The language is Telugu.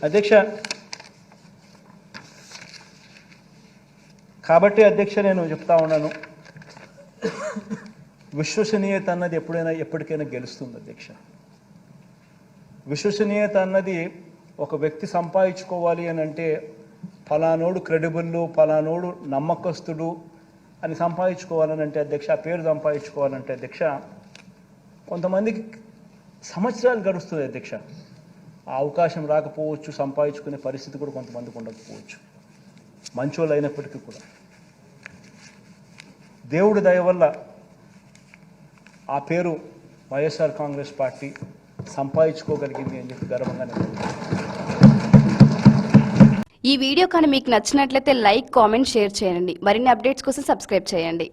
అధ్యక్ష, కాబట్టి అధ్యక్ష నేను చెప్తా ఉన్నాను, విశ్వసనీయత అన్నది ఎప్పటికైనా గెలుస్తుంది అధ్యక్ష. విశ్వసనీయత అన్నది ఒక వ్యక్తి సంపాదించుకోవాలి అని అంటే ఫలానోడు క్రెడిబుల్, ఫలానోడు నమ్మకస్తుడు అని సంపాదించుకోవాలని అంటే అధ్యక్ష, ఆ పేరు సంపాదించుకోవాలంటే అధ్యక్ష కొంతమందికి సంవత్సరాలు గడుస్తుంది అధ్యక్ష. ఆ అవకాశం రాకపోవచ్చు, సంపాదించుకునే పరిస్థితి కూడా కొంతమందికి ఉండకపోవచ్చు, మంచోళ్ళు అయినప్పటికీ కూడా. దేవుడి దయ వల్ల ఆ పేరు వైఎస్ఆర్ కాంగ్రెస్ పార్టీ సంపాదించుకోగలిగింది అని చెప్పి గర్వంగా నేను. ఈ వీడియో కానీ మీకు నచ్చినట్లయితే లైక్, కామెంట్, షేర్ చేయండి. మరిన్ని అప్డేట్స్ కోసం సబ్స్క్రైబ్ చేయండి.